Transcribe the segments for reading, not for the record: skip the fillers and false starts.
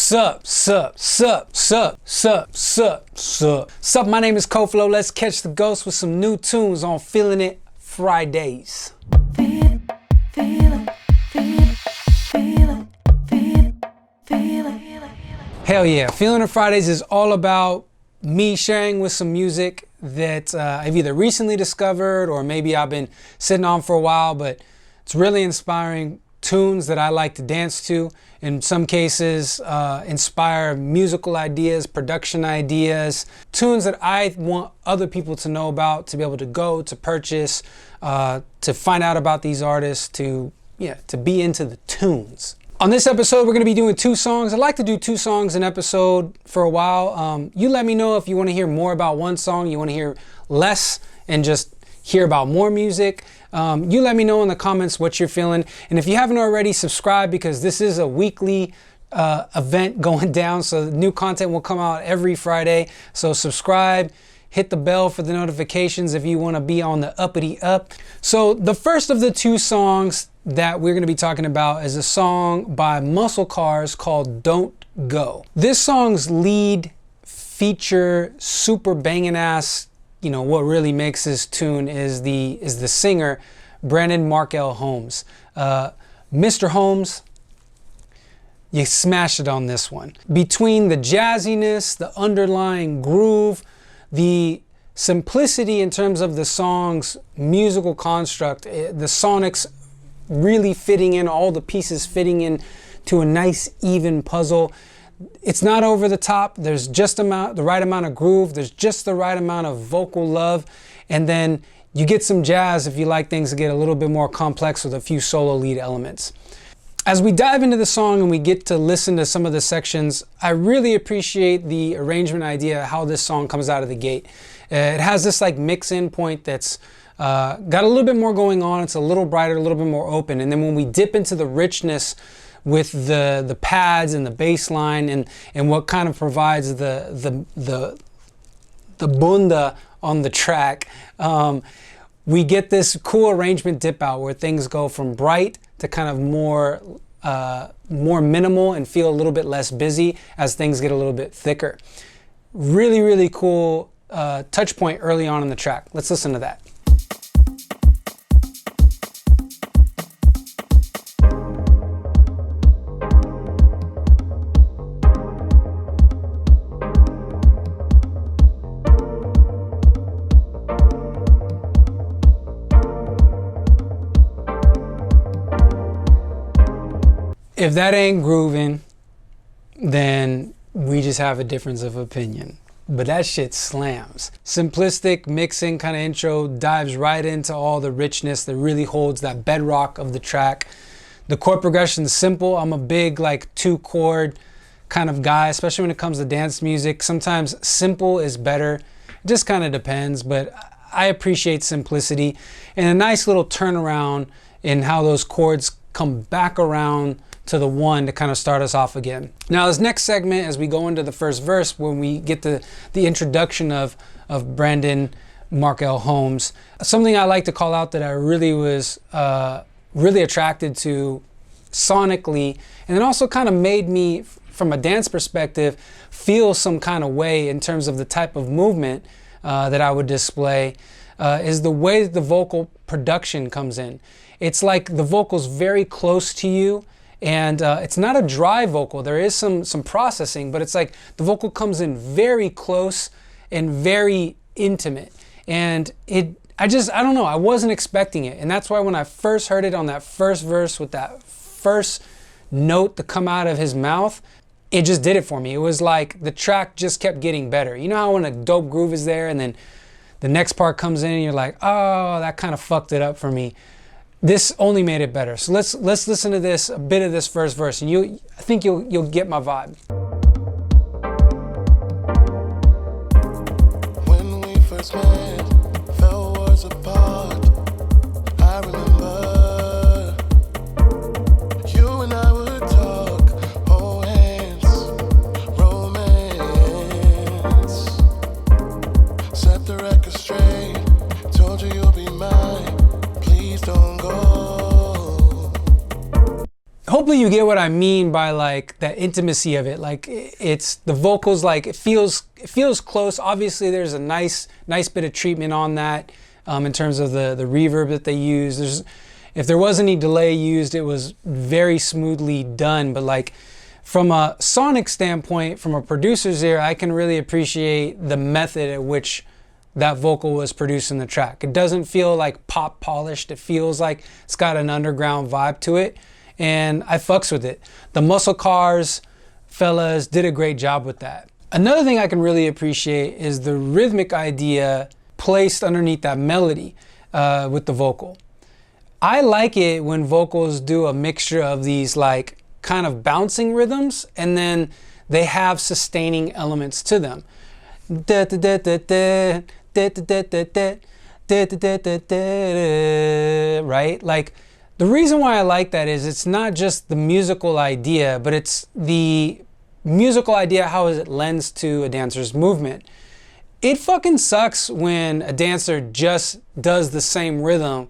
Sup, my name is Coflo. Let's catch the ghost with some new tunes on Feelin' It Fridays. Hell yeah, Feelin' It Fridays is all about me sharing with some music that I've either recently discovered or maybe I've been sitting on for a while, but it's really inspiring tunes that I like to dance to. In some cases, inspire musical ideas, production ideas, tunes that I want other people to know about, to be able to go, to purchase, to find out about these artists, to be into the tunes. On this episode, we're going to be doing 2 songs. I like to do 2 songs an episode for a while. You let me know if you want to hear more about one song, you want to hear less and just hear about more music. You let me know in the comments what you're feeling. And if you haven't already, subscribe, because this is a weekly event going down. So new content will come out every Friday. So subscribe, hit the bell for the notifications if you want to be on the uppity up. So the first of the 2 songs that we're going to be talking about is a song by Musclecars called Don't Go. This song's lead feature, super banging ass, what really makes this tune is the singer, Brandon Markel Holmes. Mr. Holmes, you smashed it on this one. Between the jazziness, the underlying groove, the simplicity in terms of the song's musical construct, the sonics really fitting in, all the pieces fitting in to a nice even puzzle. It's not over the top. There's just the right amount of groove. There's just the right amount of vocal love. And then you get some jazz if you like things to get a little bit more complex with a few solo lead elements. As we dive into the song and we get to listen to some of the sections, I really appreciate the arrangement idea, how this song comes out of the gate. It has this like mix-in point that's got a little bit more going on. It's a little brighter, a little bit more open. And then when we dip into the richness with the pads and the bass line and what kind of provides the bunda on the track, we get this cool arrangement dip out where things go from bright to kind of more minimal and feel a little bit less busy as things get a little bit thicker. Really, really cool touch point early on in the track. Let's listen to that. If that ain't grooving, then we just have a difference of opinion. But that shit slams. Simplistic mixing kind of intro dives right into all the richness that really holds that bedrock of the track. The chord progression's simple. I'm a big 2-chord kind of guy, especially when it comes to dance music. Sometimes simple is better. It just kind of depends, but I appreciate simplicity and a nice little turnaround in how those chords come back around to the 1 to kind of start us off again. Now this next segment, as we go into the first verse, when we get the introduction of Brandon Markel Holmes, something I like to call out that I really was really attracted to sonically, and it also kind of made me, from a dance perspective, feel some kind of way in terms of the type of movement that I would display, is the way that the vocal production comes in. It's like the vocal's very close to you, and it's not a dry vocal. There is some processing, but it's like the vocal comes in very close and very intimate. And I don't know, I wasn't expecting it. And that's why when I first heard it on that first verse with that first note to come out of his mouth, it just did it for me. It was like the track just kept getting better. You know how when a dope groove is there and then the next part comes in and you're like, oh, that kind of fucked it up for me. This only made it better. So let's listen to this, a bit of this first verse, and I think you'll get my vibe. When we first met, fell worlds apart. I remember you and I would talk, hold hands, romance. Set the record straight, told you you'll be mine. Please don't go. Hopefully you you get what I mean by like that intimacy of it. Like it's the vocals, like it feels close. Obviously there's a nice bit of treatment on that in terms of the reverb that they use. If there was any delay used, it was very smoothly done. But like from a sonic standpoint, from a producer's ear, I can really appreciate the method at which that vocal was produced in the track. It doesn't feel like pop polished. It feels like it's got an underground vibe to it, and I fucks with it. The Musclecars fellas did a great job with that. Another thing I can really appreciate is the rhythmic idea placed underneath that melody with the vocal. I like it when vocals do a mixture of these like kind of bouncing rhythms and then they have sustaining elements to them. Right? Like the reason why I like that is it's not just the musical idea, but it's the musical idea how it lends to a dancer's movement. It fucking sucks when a dancer just does the same rhythm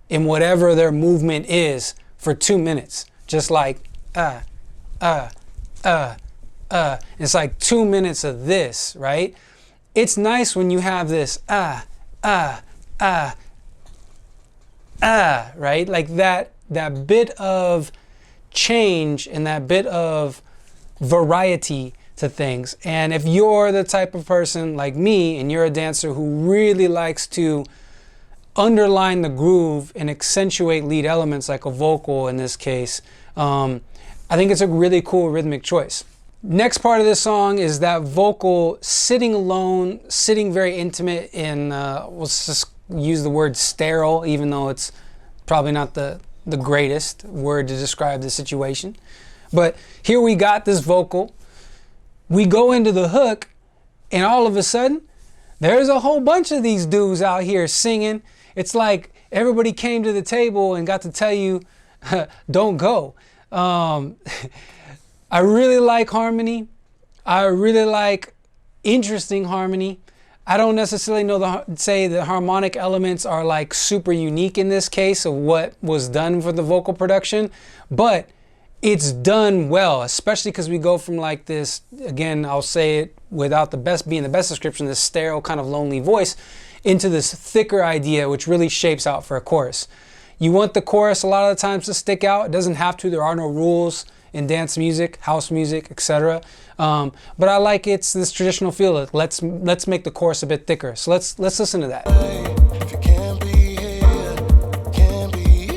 in whatever their movement is for 2 minutes. Just like It's like 2 minutes of this, right? It's nice when you have this right? Like that bit of change and that bit of variety to things. And if you're the type of person like me and you're a dancer who really likes to underline the groove and accentuate lead elements like a vocal in this case, I think it's a really cool rhythmic choice. Next part of this song is that vocal sitting alone, sitting very intimate in, let's just use the word sterile, even though it's probably not the greatest word to describe the situation. But here we got this vocal. We go into the hook, and all of a sudden, there's a whole bunch of these dudes out here singing. It's like everybody came to the table and got to tell you, don't go. I really like harmony. I really like interesting harmony. I don't necessarily say the harmonic elements are like super unique in this case of what was done for the vocal production, but it's done well, especially because we go from like this, again, I'll say it without being the best description, this sterile kind of lonely voice into this thicker idea, which really shapes out for a chorus. You want the chorus a lot of the times to stick out. It doesn't have to. There are no rules in dance music, house music, etc. But I like it's this traditional feel. Let's make the chorus a bit thicker. So let's listen to that. If you can't be here, can't be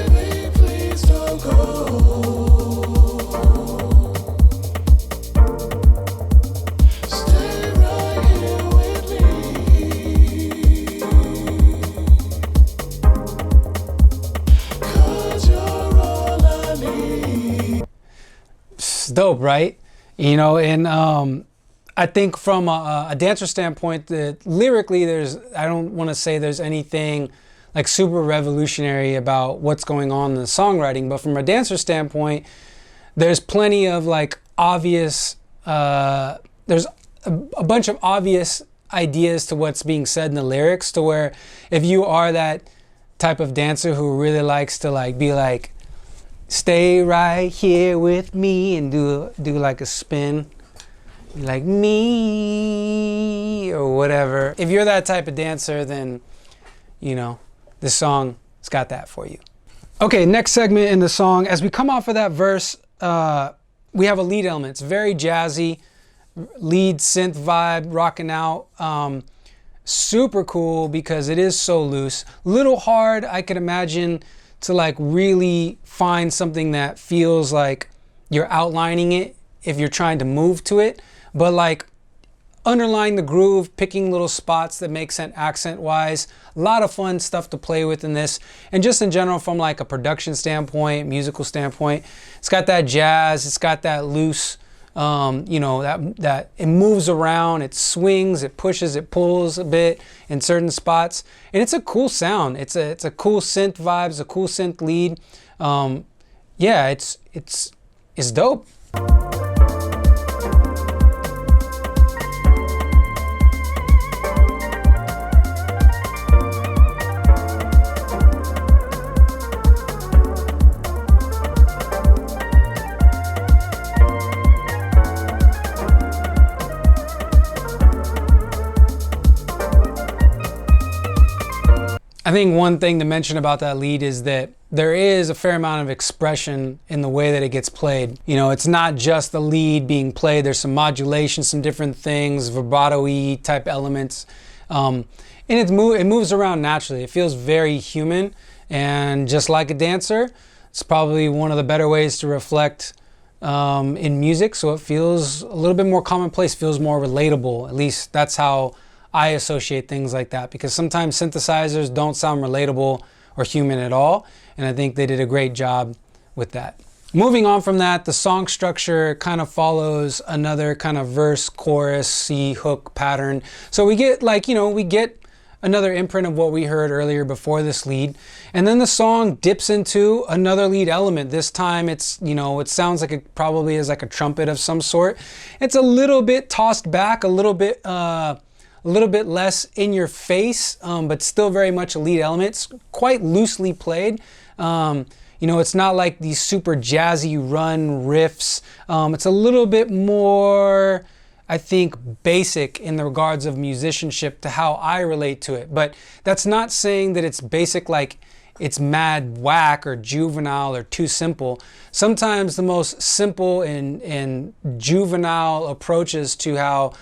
baby, please don't go. Stay right here with me. 'Cause you're all I need. It's dope, right? You know, and I think from a dancer standpoint, that lyrically, I don't want to say there's anything like super revolutionary about what's going on in the songwriting, but from a dancer standpoint, there's plenty of like obvious, there's a bunch of obvious ideas to what's being said in the lyrics, to where if you are that type of dancer who really likes to like be like, stay right here with me and do like a spin, like me or whatever. If you're that type of dancer, then, you know, this song has got that for you. Okay, next segment in the song. As we come off of that verse, we have a lead element. It's very jazzy, lead synth vibe, rocking out. Super cool because it is so loose. Little hard, I could imagine, to like really find something that feels like you're outlining it if you're trying to move to it, but like underlying the groove, picking little spots that make sense accent wise. A lot of fun stuff to play with in this, and just in general from like a production standpoint, musical standpoint, it's got that jazz, it's got that loose, you know, that it moves around, it swings, it pushes, it pulls a bit in certain spots, and it's a cool sound. It's a cool synth vibes, a cool synth lead. Yeah, it's dope. I think one thing to mention about that lead is that there is a fair amount of expression in the way that it gets played. You know, it's not just the lead being played. There's some modulation, some different things, vibrato-y type elements. And it moves around naturally. It feels very human. And just like a dancer, it's probably one of the better ways to reflect in music. So it feels a little bit more commonplace, feels more relatable. At least that's how I associate things like that, because sometimes synthesizers don't sound relatable or human at all, and I think they did a great job with that. Moving on from that, the song structure kind of follows another kind of verse, chorus, C, hook pattern. So we get we get another imprint of what we heard earlier before this lead, and then the song dips into another lead element. This time it's, it sounds like it probably is like a trumpet of some sort. It's a little bit tossed back, a little bit less in your face, but still very much a lead element. It's quite loosely played. It's not like these super jazzy run riffs. It's a little bit more, I think, basic in the regards of musicianship to how I relate to it. But that's not saying that it's basic like it's mad whack or juvenile or too simple. Sometimes the most simple and juvenile approaches to how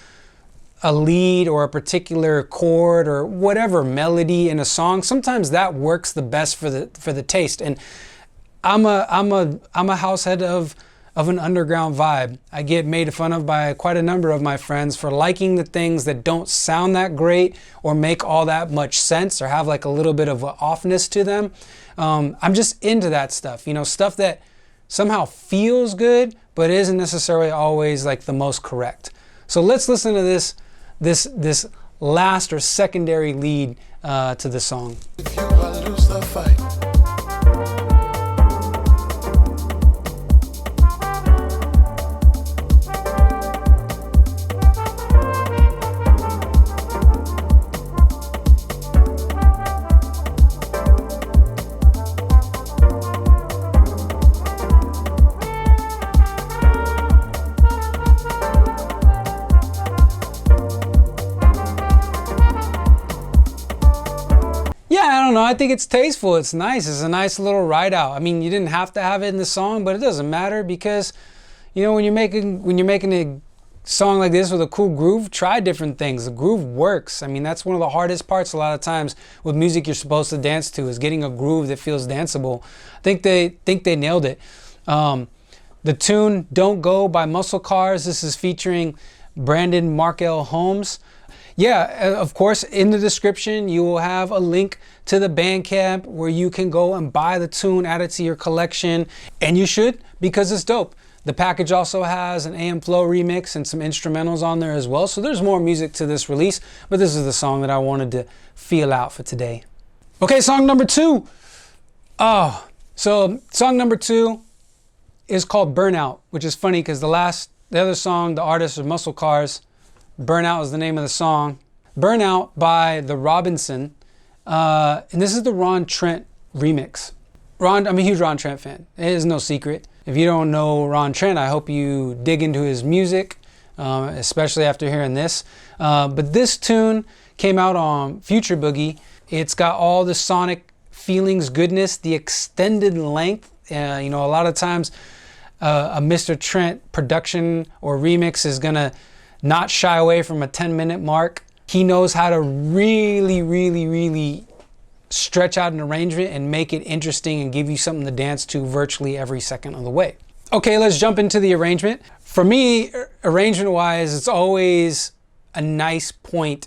a lead or a particular chord or whatever melody in a song, sometimes that works the best for the taste. And I'm a house head of an underground vibe. I get made fun of by quite a number of my friends for liking the things that don't sound that great or make all that much sense or have like a little bit of an offness to them. I'm just into that stuff, stuff that somehow feels good but isn't necessarily always like the most correct. So let's listen to this last or secondary lead to the song. If you lose the fight. I don't know. I think it's tasteful. It's nice. It's a nice little ride out. I mean, you didn't have to have it in the song, but it doesn't matter because, when you're making a song like this with a cool groove, try different things. The groove works. I mean, that's one of the hardest parts a lot of times with music you're supposed to dance to is getting a groove that feels danceable. I think they nailed it. The tune "Don't Go" by Musclecars. This is featuring Brandon Markel Holmes. Yeah, of course, in the description, you will have a link to the Bandcamp where you can go and buy the tune, add it to your collection, and you should because it's dope. The package also has an AM Flow remix and some instrumentals on there as well, so there's more music to this release, but this is the song that I wanted to feel out for today. Okay, song number 2. So song number 2 is called Burnout, which is funny because the other song, the artist was Musclecars. Burnout is the name of the song. Burnout by The Robinson. And this is the Ron Trent remix. I'm a huge Ron Trent fan. It is no secret. If you don't know Ron Trent, I hope you dig into his music, especially after hearing this. But this tune came out on Future Boogie. It's got all the sonic feelings, goodness, the extended length. A lot of times a Mr. Trent production or remix is gonna not shy away from a 10-minute mark. He knows how to really, really, really stretch out an arrangement and make it interesting and give you something to dance to virtually every second of the way. Okay, let's jump into the arrangement. For me, arrangement-wise, it's always a nice point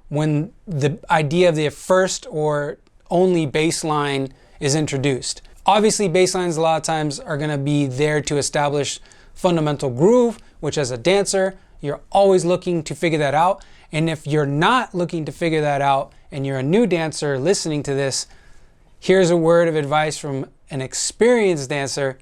when the idea of the first or only bass line is introduced. Obviously, bass lines a lot of times are gonna be there to establish fundamental groove, which as a dancer, you're always looking to figure that out. And if you're not looking to figure that out and you're a new dancer listening to this, here's a word of advice from an experienced dancer.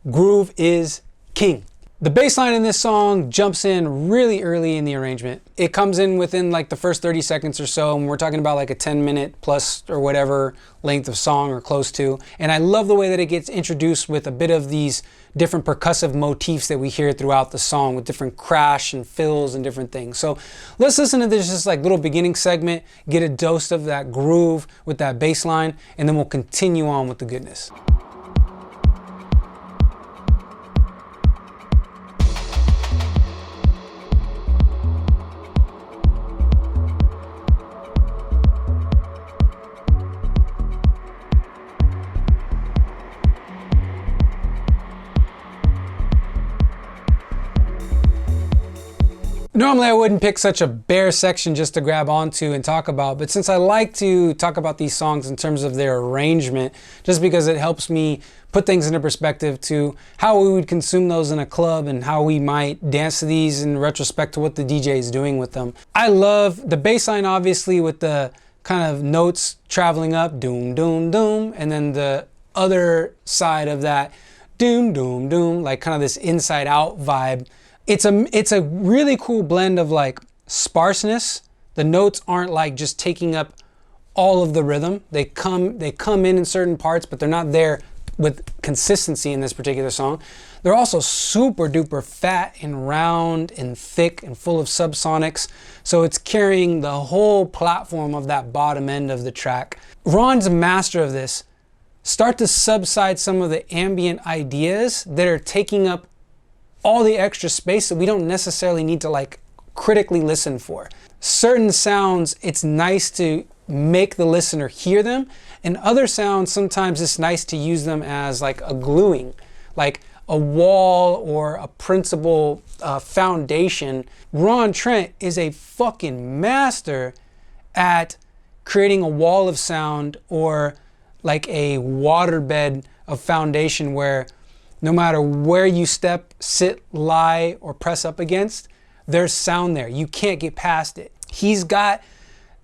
Groove is king. The bass line in this song jumps in really early in the arrangement. It comes in within like the first 30 seconds or so, and we're talking about like a 10-minute plus or whatever length of song or close to. And I love the way that it gets introduced with a bit of these different percussive motifs that we hear throughout the song with different crash and fills and different things. So let's listen to this just like little beginning segment, get a dose of that groove with that bass line, and then we'll continue on with the goodness. Normally I wouldn't pick such a bare section just to grab onto and talk about, but since I like to talk about these songs in terms of their arrangement, just because it helps me put things into perspective to how we would consume those in a club and how we might dance to these in retrospect to what the DJ is doing with them. I love the bass line, obviously, with the kind of notes traveling up, doom, doom, doom, and then the other side of that, doom, doom, doom, like kind of this inside out vibe. It's a really cool blend of like sparseness. The notes aren't like just taking up all of the rhythm. They come in certain parts, but they're not there with consistency in this particular song. They're also super duper fat and round and thick and full of subsonics. So it's carrying the whole platform of that bottom end of the track. Ron's a master of this. Start to subside some of the ambient ideas that are taking up all the extra space that we don't necessarily need to like critically listen for. Certain sounds, it's nice to make the listener hear them, and other sounds, sometimes it's nice to use them as like a gluing, like a wall or a principal foundation. Ron Trent is a fucking master at creating a wall of sound or like a waterbed of foundation where no matter where you step, sit, lie, or press up against, there's sound there. You can't get past it. He's got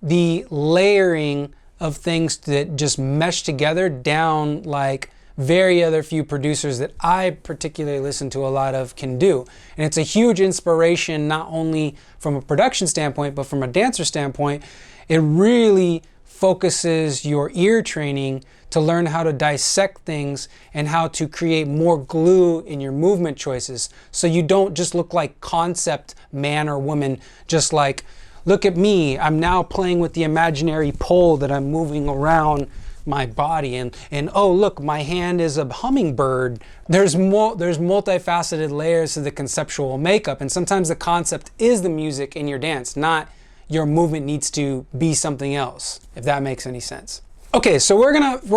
the layering of things that just mesh together down like very other few producers that I particularly listen to a lot of can do. And it's a huge inspiration, not only from a production standpoint, but from a dancer standpoint. It really focuses your ear training to learn how to dissect things and how to create more glue in your movement choices. So you don't just look like concept man or woman, just like, look at me, I'm now playing with the imaginary pole that I'm moving around my body, and oh look, my hand is a hummingbird. There's multifaceted layers to the conceptual makeup, and sometimes the concept is the music in your dance, not your movement needs to be something else, if that makes any sense. Okay, so we're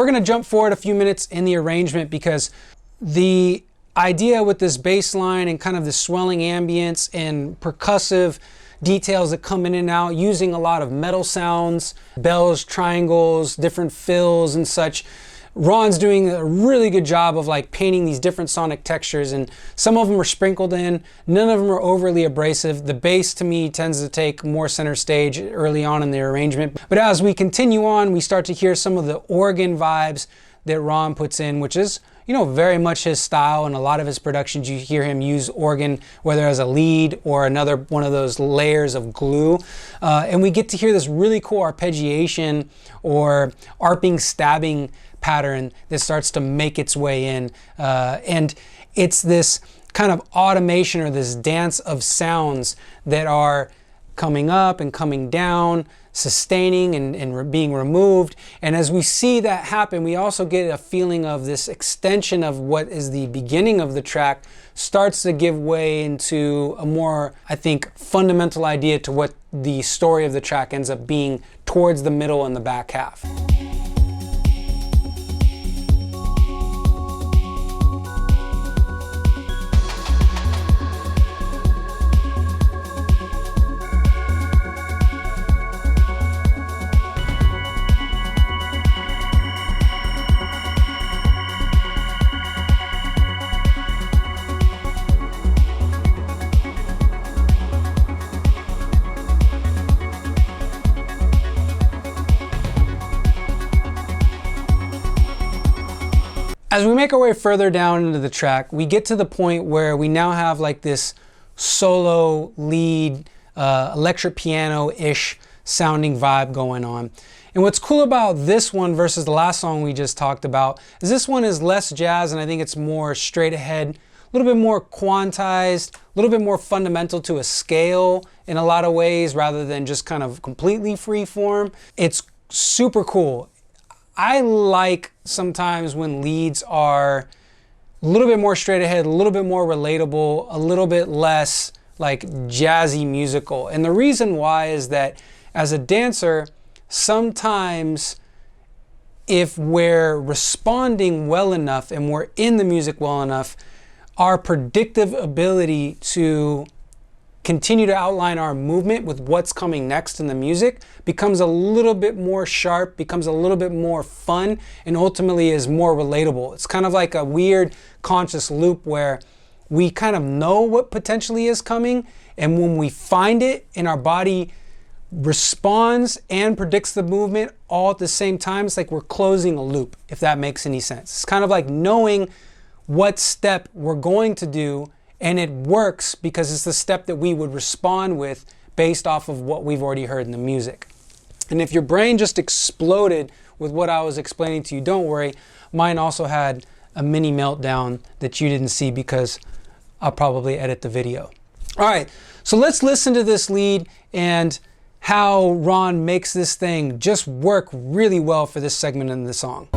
gonna jump forward a few minutes in the arrangement because the idea with this bass line and kind of the swelling ambience and percussive details that come in and out, using a lot of metal sounds, bells, triangles, different fills and such. Ron's doing a really good job of like painting these different sonic textures, and some of them are sprinkled in, none of them are overly abrasive. The bass to me tends to take more center stage early on in the arrangement. But as we continue on, we start to hear some of the organ vibes that Ron puts in, which is, you know, very much his style. And a lot of his productions, you hear him use organ, whether as a lead or another one of those layers of glue. And we get to hear this really cool arpeggiation or arping, stabbing pattern that starts to make its way in. And it's this kind of automation or this dance of sounds that are coming up and coming down, sustaining and being removed. And as we see that happen, we also get a feeling of this extension of what is the beginning of the track starts to give way into a more, I think, fundamental idea to what the story of the track ends up being towards the middle and the back half. As we make our way further down into the track, we get to the point where we now have like this solo lead, electric piano-ish sounding vibe going on. And what's cool about this one versus the last song we just talked about is this one is less jazz, and I think it's more straight ahead, a little bit more quantized, a little bit more fundamental to a scale in a lot of ways rather than just kind of completely free form. It's super cool. I like sometimes when leads are a little bit more straight ahead, a little bit more relatable, a little bit less like jazzy musical. And the reason why is that as a dancer, sometimes if we're responding well enough and we're in the music well enough, our predictive ability to continue to outline our movement with what's coming next in the music becomes a little bit more sharp, becomes a little bit more fun, and ultimately is more relatable. It's kind of like a weird conscious loop where we kind of know what potentially is coming, and when we find it and our body responds and predicts the movement all at the same time, it's like we're closing a loop, if that makes any sense. It's kind of like knowing what step we're going to do, and it works because it's the step that we would respond with based off of what we've already heard in the music. And if your brain just exploded with what I was explaining to you, don't worry. Mine also had a mini meltdown that you didn't see because I'll probably edit the video. All right, so let's listen to this lead and how Ron makes this thing just work really well for this segment in the song.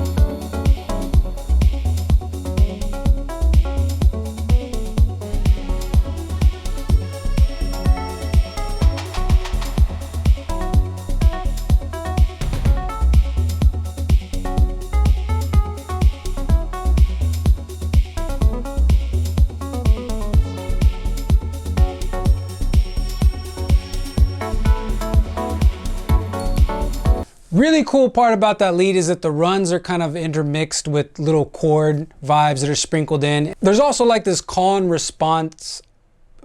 Really cool part about that lead is that the runs are kind of intermixed with little chord vibes that are sprinkled in. There's also like this call and response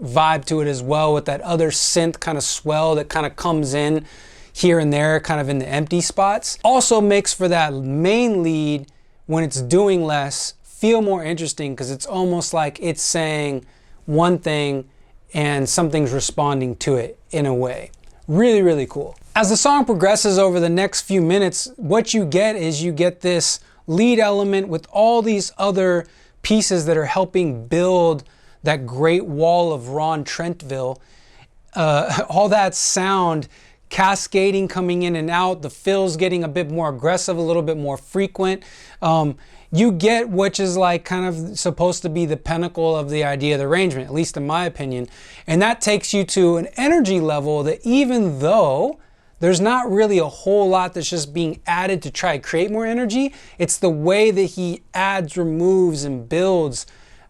vibe to it as well, with that other synth kind of swell that kind of comes in here and there, kind of in the empty spots. Also makes for that main lead, when it's doing less, feel more interesting because it's almost like it's saying one thing and something's responding to it in a way. Really, really cool. As the song progresses over the next few minutes, what you get is you get this lead element with all these other pieces that are helping build that great wall of Ron Trentville. All that sound cascading, coming in and out, the fills getting a bit more aggressive, a little bit more frequent. You get which is like kind of supposed to be the pinnacle of the idea of the arrangement, at least in my opinion. And that takes you to an energy level that, even though there's not really a whole lot that's just being added to try to create more energy, it's the way that he adds, removes, and builds,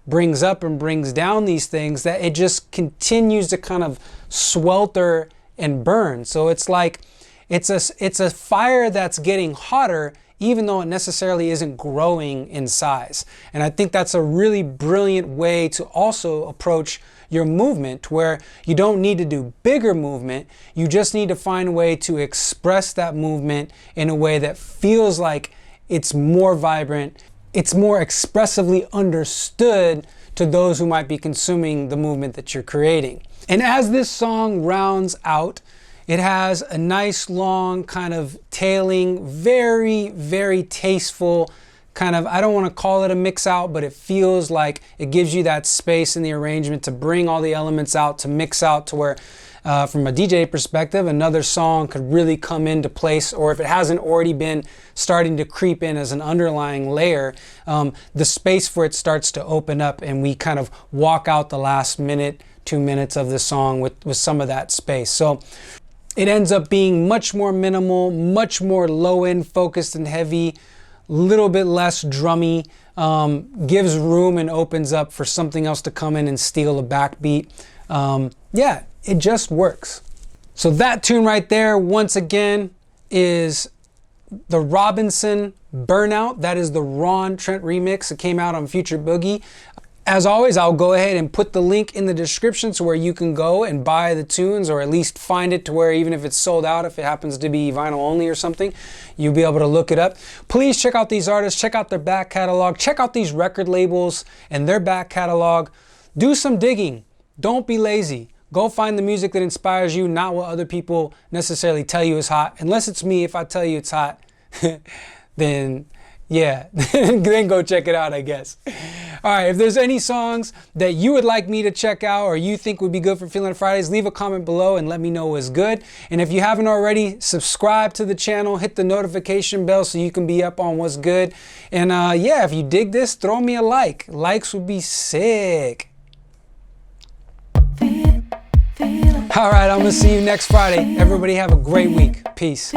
brings up and brings down these things, that it just continues to kind of swelter and burn. So it's like it's a fire that's getting hotter, even though it necessarily isn't growing in size. And I think that's a really brilliant way to also approach your movement, where you don't need to do bigger movement, you just need to find a way to express that movement in a way that feels like it's more vibrant, it's more expressively understood to those who might be consuming the movement that you're creating. And as this song rounds out, it has a nice long kind of tailing, very, very tasteful kind of, I don't want to call it a mix out, but it feels like it gives you that space in the arrangement to bring all the elements out, to mix out to where, from a DJ perspective, another song could really come into place, or if it hasn't already been starting to creep in as an underlying layer, the space for it starts to open up, and we kind of walk out the last minute, 2 minutes of the song with some of that space. So it ends up being much more minimal, much more low end focused and heavy, little bit less drummy, gives room and opens up for something else to come in and steal a backbeat. Yeah, it just works. So that tune right there, once again, is the Robinson Burnout. That is the Ron Trent remix. It came out on Future Boogie. As always, I'll go ahead and put the link in the description to where you can go and buy the tunes, or at least find it to where even if it's sold out, if it happens to be vinyl only or something, you'll be able to look it up. Please check out these artists, check out their back catalog, check out these record labels and their back catalog. Do some digging. Don't be lazy. Go find the music that inspires you, not what other people necessarily tell you is hot. Unless it's me, if I tell you it's hot, then yeah, then go check it out, I guess. All right, if there's any songs that you would like me to check out or you think would be good for Feelin Fridays, leave a comment below and let me know what's good. And if you haven't already, subscribe to the channel, hit the notification bell so you can be up on what's good. And yeah, if you dig this, throw me a like. Likes would be sick. All right, I'm gonna see you next Friday. Everybody have a great week. Peace.